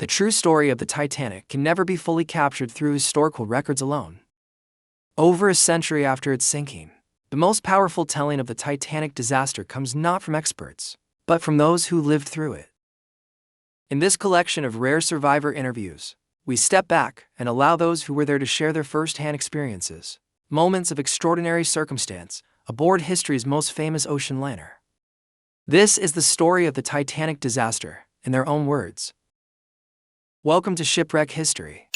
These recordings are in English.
The true story of the Titanic can never be fully captured through historical records alone. Over a century after its sinking, the most powerful telling of the Titanic disaster comes not from experts, but from those who lived through it. In this collection of rare survivor interviews, we step back and allow those who were there to share their first-hand experiences, moments of extraordinary circumstance, aboard history's most famous ocean liner. This is the story of the Titanic disaster, in their own words. Welcome to Shipwreck History.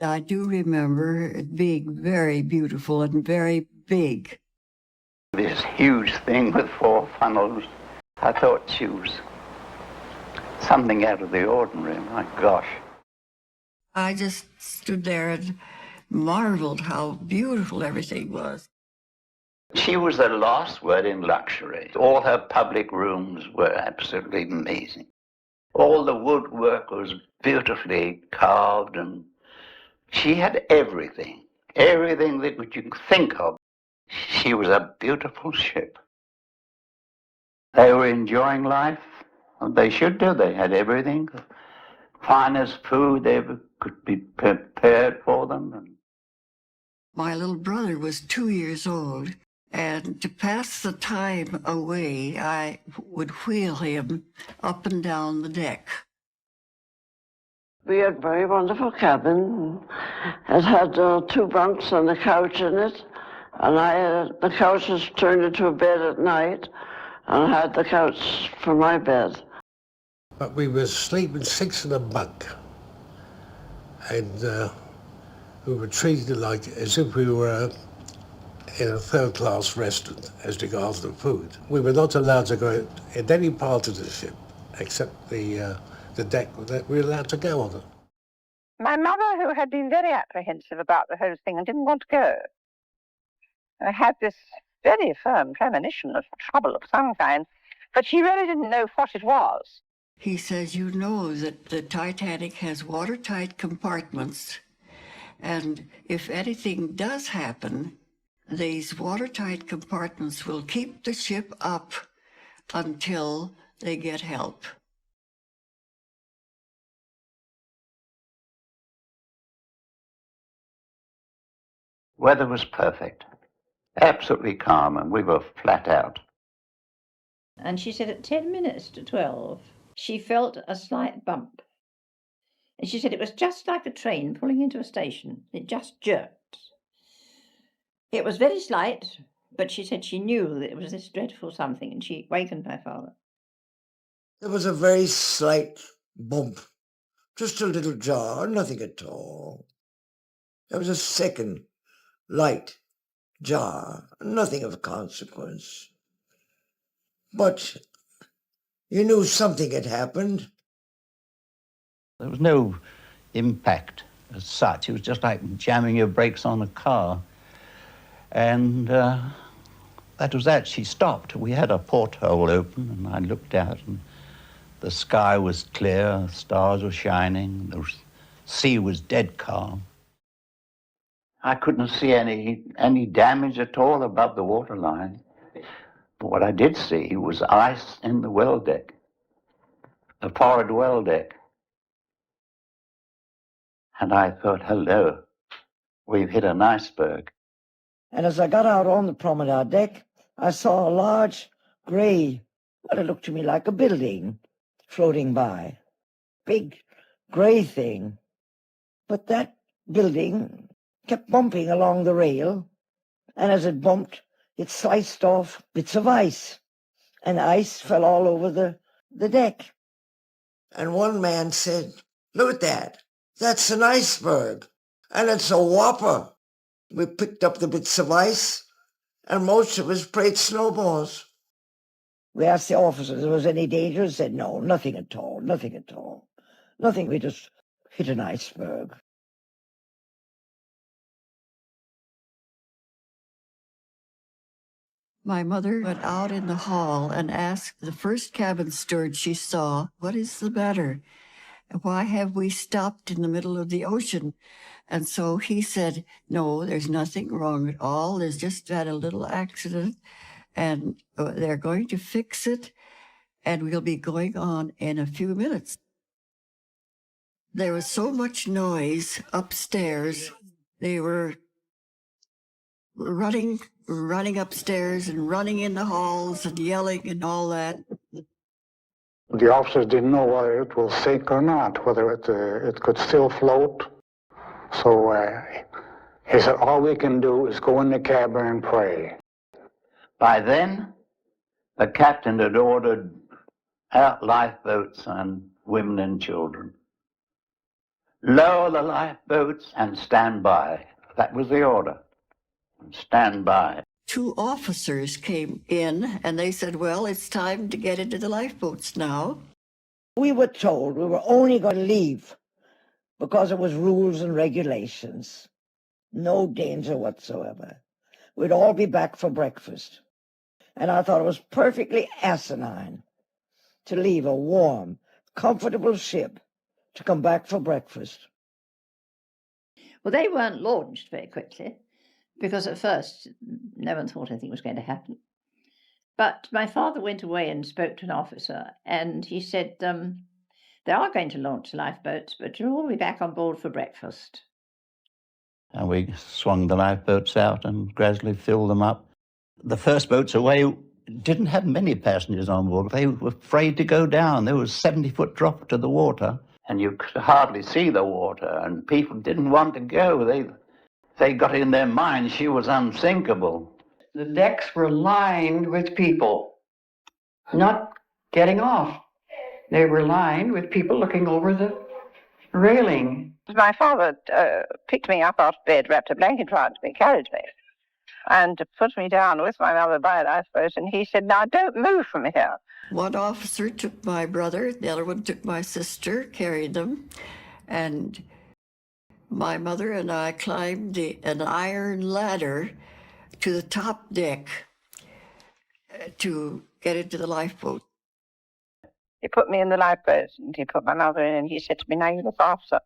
I do remember it being very beautiful and very big. This huge thing with 4 funnels, I thought she was something out of the ordinary, my gosh. I just stood there and marveled how beautiful everything was. She was the last word in luxury. All her public rooms were absolutely amazing. All the woodwork was beautifully carved, and she had everything that you could think of. She was a beautiful ship. They were enjoying life. They should do. They had everything. Finest food ever could be prepared for them. My little brother was 2 years old, and to pass the time away, I would wheel him up and down the deck. We had a very wonderful cabin. It had 2 bunks and a couch in it, and the couch was turned into a bed at night, and I had the couch for my bed. But we were sleeping 6 in a bunk, and we were treated like as if we were in a third-class restaurant as regards the food. We were not allowed to go in any part of the ship except the deck that we were allowed to go on it. My mother, who had been very apprehensive about the whole thing and didn't want to go, had this very firm premonition of trouble of some kind, but she really didn't know what it was. He says, you know that the Titanic has watertight compartments, and if anything does happen, these watertight compartments will keep the ship up until they get help. Weather was perfect, absolutely calm, and we were flat out. And she said at 10 minutes to 12, she felt a slight bump. And she said it was just like a train pulling into a station. It just jerked. It was very slight, but she said she knew that it was this dreadful something, and she wakened my father. There was a very slight bump, just a little jar, nothing at all. There was a second light jar, nothing of consequence. But you knew something had happened. There was no impact as such. It was just like jamming your brakes on a car. And that was that. She stopped. We had a porthole open, and I looked out, and the sky was clear, the stars were shining, the sea was dead calm. I couldn't see any damage at all above the waterline. But what I did see was ice in the well deck, the forward well deck. And I thought, hello, we've hit an iceberg. And as I got out on the promenade deck, I saw a large grey, what it looked to me like a building, floating by. Big grey thing. But that building kept bumping along the rail, and as it bumped, it sliced off bits of ice, and ice fell all over the deck. And one man said, look at that. That's an iceberg, and it's a whopper. We picked up the bits of ice, and most of us sprayed snowballs. We asked the officer if there was any danger, and said, no, nothing at all, nothing at all. Nothing, we just hit an iceberg. My mother went out in the hall and asked the first cabin steward she saw, what is the matter? Why have we stopped in the middle of the ocean? And so he said, no, there's nothing wrong at all. There's just had a little accident, and they're going to fix it, and we'll be going on in a few minutes. There was so much noise upstairs. They were running upstairs and running in the halls and yelling and all that. The officers didn't know whether it will sink or not, whether it could still float. So he said, all we can do is go in the cabin and pray. By then, the captain had ordered out lifeboats and women and children. Lower the lifeboats and stand by. That was the order. Stand by. 2 officers came in and they said, well, it's time to get into the lifeboats now. We were told we were only going to leave because it was rules and regulations. No danger whatsoever. We'd all be back for breakfast. And I thought it was perfectly asinine to leave a warm, comfortable ship to come back for breakfast. Well, they weren't launched very quickly, because at first no one thought anything was going to happen. But my father went away and spoke to an officer, and he said, they are going to launch lifeboats, but you'll all be back on board for breakfast. And we swung the lifeboats out and gradually filled them up. The first boats away didn't have many passengers on board. They were afraid to go down. There was a 70-foot drop to the water, and you could hardly see the water, and people didn't want to go. They got in their minds she was unsinkable. The decks were lined with people not getting off. They were lined with people looking over the railing. My father picked me up out of bed, wrapped a blanket around me, carried me, and put me down with my mother by a lifeboat, and he said, now don't move from here. One officer took my brother, the other one took my sister, carried them, and my mother and I climbed an iron ladder to the top deck to get into the lifeboat. He put me in the lifeboat, and he put my mother in, and he said to me, now you look after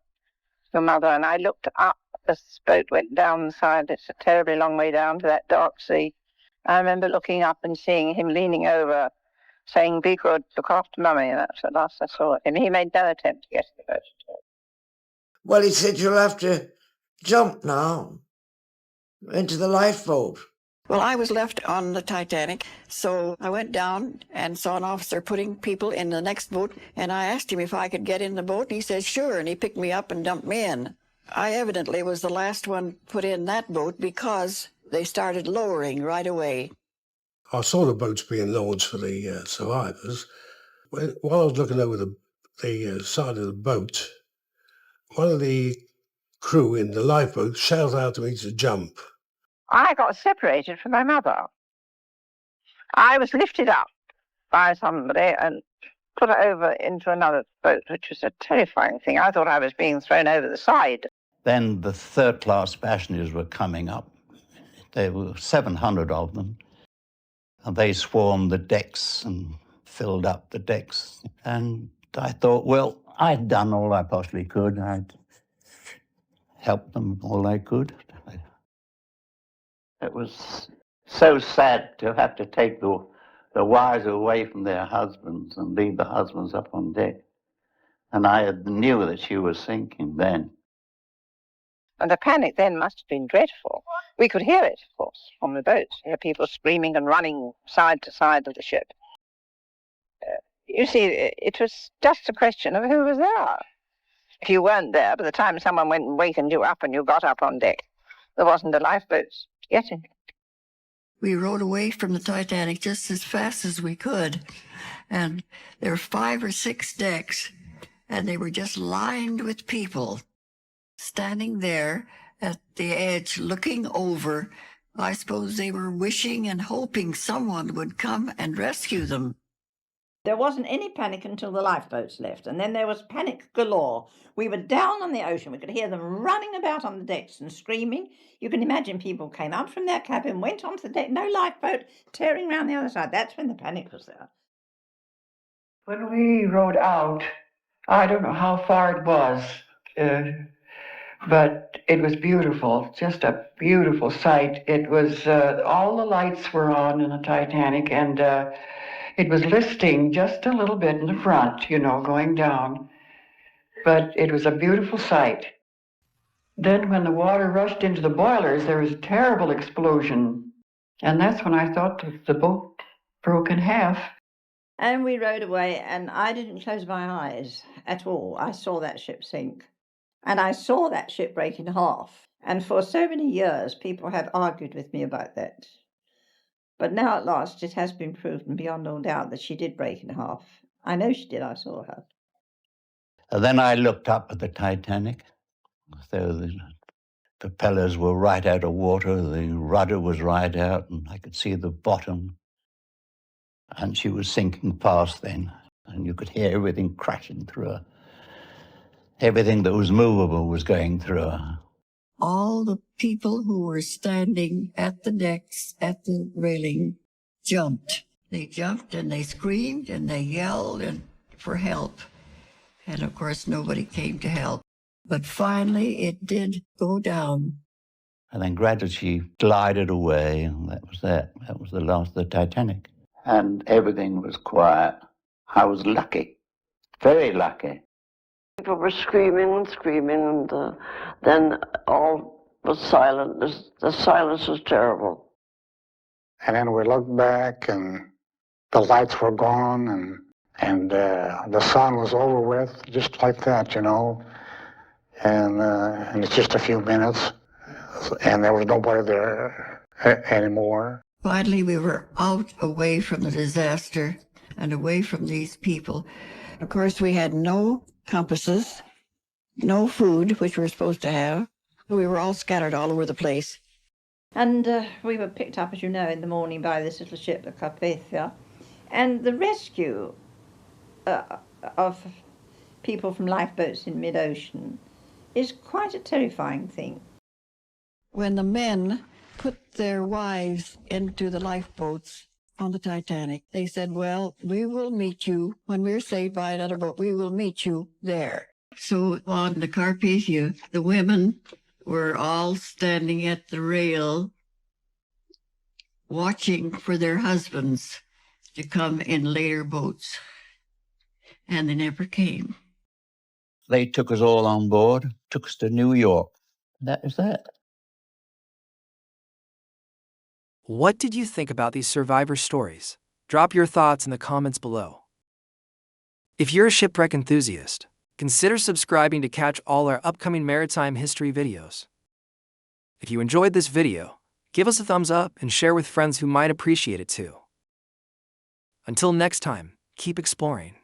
your mother. And I looked up as the boat went down the side. It's a terribly long way down to that dark sea. I remember looking up and seeing him leaning over, saying, be good, look after Mummy. And that's the last I saw of him. He made no attempt to get to the boat. Well, he said, you'll have to jump now into the lifeboat. Well, I was left on the Titanic, so I went down and saw an officer putting people in the next boat, and I asked him if I could get in the boat, and he said, sure, and he picked me up and dumped me in. I evidently was the last one put in that boat because they started lowering right away. I saw the boats being launched for the survivors. While I was looking over the side of the boat, one of the crew in the lifeboat shouted out to me to jump. I got separated from my mother. I was lifted up by somebody and put over into another boat, which was a terrifying thing. I thought I was being thrown over the side. Then the third-class passengers were coming up. There were 700 of them, and they swarmed the decks and filled up the decks. And I thought, well, I'd done all I possibly could. I'd helped them all I could. It was so sad to have to take the wives away from their husbands and leave the husbands up on deck. And I knew that she was sinking then. And the panic then must have been dreadful. We could hear it, of course, from the boat. Hear people screaming and running side to side of the ship. You see, it was just a question of who was there. If you weren't there, by the time someone went and wakened you up and you got up on deck, there wasn't a lifeboat to get in. We rowed away from the Titanic just as fast as we could, and there were 5 or 6 decks, and they were just lined with people standing there at the edge looking over. I suppose they were wishing and hoping someone would come and rescue them. There wasn't any panic until the lifeboats left, and then there was panic galore. We were down on the ocean. We could hear them running about on the decks and screaming. You can imagine people came out from their cabin, went onto the deck, no lifeboat, tearing around the other side. That's when the panic was there. When we rowed out I don't know how far it was, but it was beautiful, just a beautiful sight. It was, all the lights were on in the Titanic, and it was listing just a little bit in the front, going down. But it was a beautiful sight. Then when the water rushed into the boilers, there was a terrible explosion. And that's when I thought that the boat broke in half. And we rowed away, and I didn't close my eyes at all. I saw that ship sink. And I saw that ship break in half. And for so many years, people have argued with me about that. But now at last, it has been proven beyond all doubt that she did break in half. I know she did. I saw her. And then I looked up at the Titanic. So the propellers were right out of water, the rudder was right out, and I could see the bottom. And she was sinking fast then, and you could hear everything crashing through her. Everything that was movable was going through her. All the people who were standing at the decks, at the railing, jumped. They jumped and they screamed and they yelled for help. And of course, nobody came to help. But finally, it did go down. And then gradually she glided away, and that was that. That was the last of the Titanic. And everything was quiet. I was lucky, very lucky. People were screaming and screaming, and then all was silent. The silence was terrible. And then we looked back, and the lights were gone, and the sun was over with, just like that, And it's just a few minutes, and there was nobody there anymore. Finally, we were out, away from the disaster and away from these people. Of course, we had no compasses, no food, which we were supposed to have. We were all scattered all over the place. And we were picked up, as you know, in the morning by this little ship, the Pathe. And the rescue of people from lifeboats in mid-ocean is quite a terrifying thing. When the men put their wives into the lifeboats on the Titanic, they said, well, we will meet you when we're saved by another boat. We will meet you there. So on the Carpathia, the women were all standing at the rail watching for their husbands to come in later boats. And they never came. They took us all on board, took us to New York. That was that. What did you think about these survivor stories? Drop your thoughts in the comments below. If you're a shipwreck enthusiast, consider subscribing to catch all our upcoming maritime history videos. If you enjoyed this video, give us a thumbs up and share with friends who might appreciate it too. Until next time, keep exploring.